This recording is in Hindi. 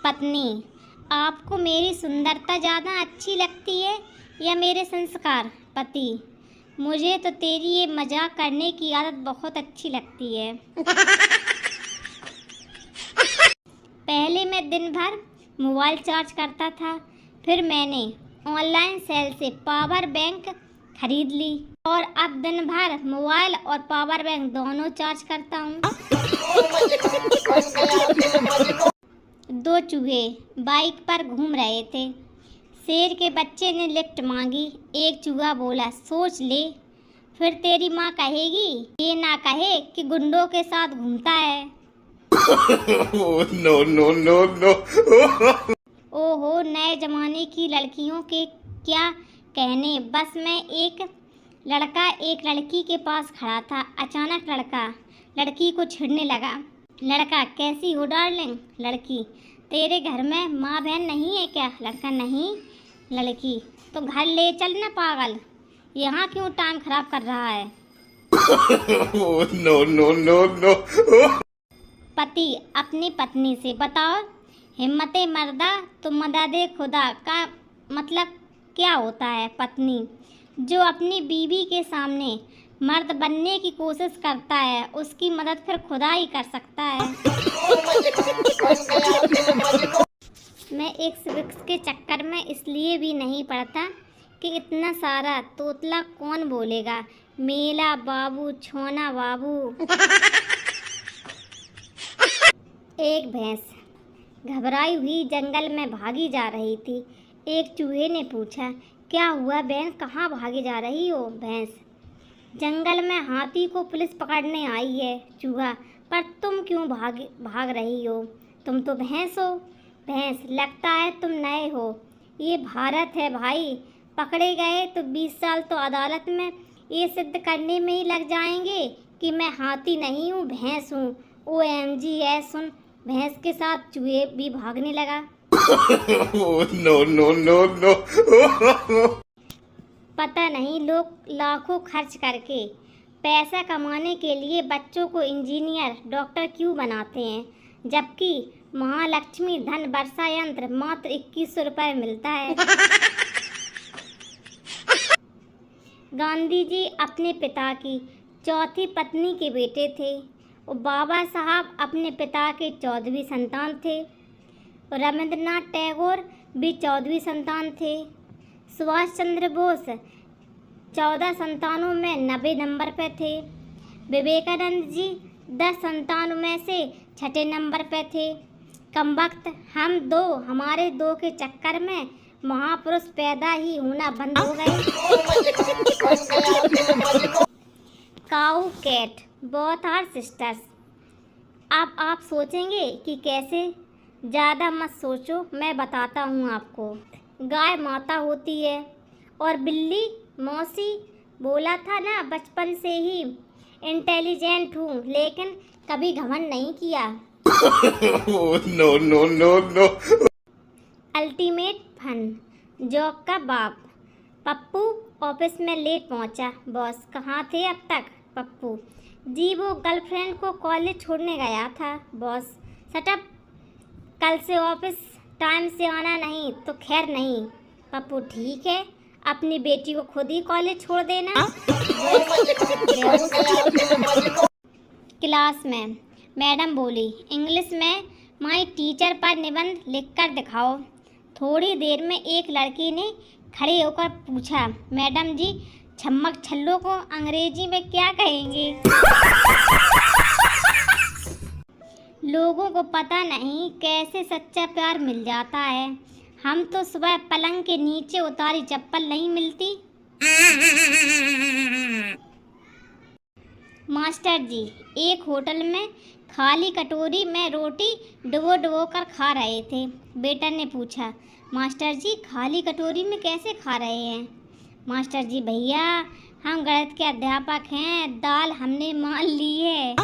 पत्नी, आपको मेरी सुंदरता ज़्यादा अच्छी लगती है या मेरे संस्कार? पति, मुझे तो तेरी ये मजाक करने की आदत बहुत अच्छी लगती है। पहले मैं दिन भर मोबाइल चार्ज करता था, फिर मैंने ऑनलाइन सेल से पावर बैंक खरीद ली और अब दिन भर मोबाइल और पावर बैंक दोनों चार्ज करता हूँ। दो चूहे बाइक पर घूम रहे थे। शेर के बच्चे ने लिफ्ट मांगी। एक चूहा बोला, सोच ले, फिर तेरी माँ कहेगी ये ना कहे कि गुंडों के साथ घूमता है। No no no no. ओहो, नए जमाने की लड़कियों के क्या कहने। बस में एक लड़का एक लड़की के पास खड़ा था। अचानक लड़का लड़की को छेड़ने लगा। लड़का, कैसी हो डार्लिंग? लड़की, तेरे घर में माँ बहन नहीं है क्या? लड़का, नहीं। लड़की, तो घर ले चल ना पागल, यहाँ क्यों टाइम खराब कर रहा है? No no no no. पति अपनी पत्नी से, बताओ हिम्मते मर्दा तो मददे खुदा का मतलब क्या होता है? पत्नी, जो अपनी बीवी के सामने मर्द बनने की कोशिश करता है उसकी मदद फिर खुदा ही कर सकता है। मैं एक सिविक्स के चक्कर में इसलिए भी नहीं पढ़ता कि इतना सारा तोतला कौन बोलेगा। मेला बाबू, छोना बाबू। एक भैंस घबराई हुई जंगल में भागी जा रही थी। एक चूहे ने पूछा, क्या हुआ बहन, कहाँ भागी जा रही हो? भैंस, जंगल में हाथी को पुलिस पकड़ने आई है। चूहा, पर तुम क्यों भाग रही हो? तुम तो भैंस हो। भैंस, लगता है तुम नए हो। ये भारत है भाई, पकड़े गए तो 20 साल तो अदालत में ये सिद्ध करने में ही लग जाएंगे कि मैं हाथी नहीं हूँ, भैंस हूँ। OMG है। सुन, भैंस के साथ चूहे भी भागने लगा। No no no no. पता नहीं लोग लाखों खर्च करके पैसा कमाने के लिए बच्चों को इंजीनियर डॉक्टर क्यों बनाते हैं, जबकि महालक्ष्मी धन वर्षा यंत्र मात्र 2100 रुपये मिलता है। गांधी जी अपने पिता की चौथी पत्नी के बेटे थे और बाबा साहब अपने पिता के 14वीं संतान थे। रविंद्रनाथ टैगोर भी 14वीं संतान थे। सुभाष चंद्र बोस 14 संतानों में 90 नंबर पे थे। विवेकानंद जी 10 संतानों में से 6ठे नंबर पे थे। कमबख्त हमारे दो के चक्कर में महापुरुष पैदा ही होना बंद हो गए। काऊ कैट, बोथ आर सिस्टर्स। अब आप सोचेंगे कि कैसे, ज़्यादा मत सोचो, मैं बताता हूँ आपको। गाय माता होती है और बिल्ली मौसी। बोला था ना, बचपन से ही इंटेलिजेंट हूँ, लेकिन कभी घमंड नहीं किया। No no no no. Ultimate fun, joke का बाप। पप्पू ऑफिस में लेट पहुँचा। बॉस, कहाँ थे अब तक? पप्पू, जी वो गर्लफ्रेंड को कॉलेज छोड़ने गया था। बॉस, शटअप, कल से ऑफिस टाइम से आना नहीं तो खैर नहीं। पप्पू, ठीक है, अपनी बेटी को खुद ही कॉलेज छोड़ देना। क्लास में मैडम बोली, इंग्लिश में माय टीचर पर निबंध लिखकर दिखाओ। थोड़ी देर में एक लड़की ने खड़े होकर पूछा, मैडम जी, छम्मक छल्लों को अंग्रेजी में क्या कहेंगे? लोगों को पता नहीं कैसे सच्चा प्यार मिल जाता है। हम तो सुबह पलंग के नीचे उतारी चप्पल नहीं मिलती। मास्टर जी एक होटल में खाली कटोरी में रोटी डुबो डुबो कर खा रहे थे। बेटा ने पूछा, मास्टर जी खाली कटोरी में कैसे खा रहे हैं? मास्टर जी, भैया हम गणित के अध्यापक हैं, दाल हमने मान ली है।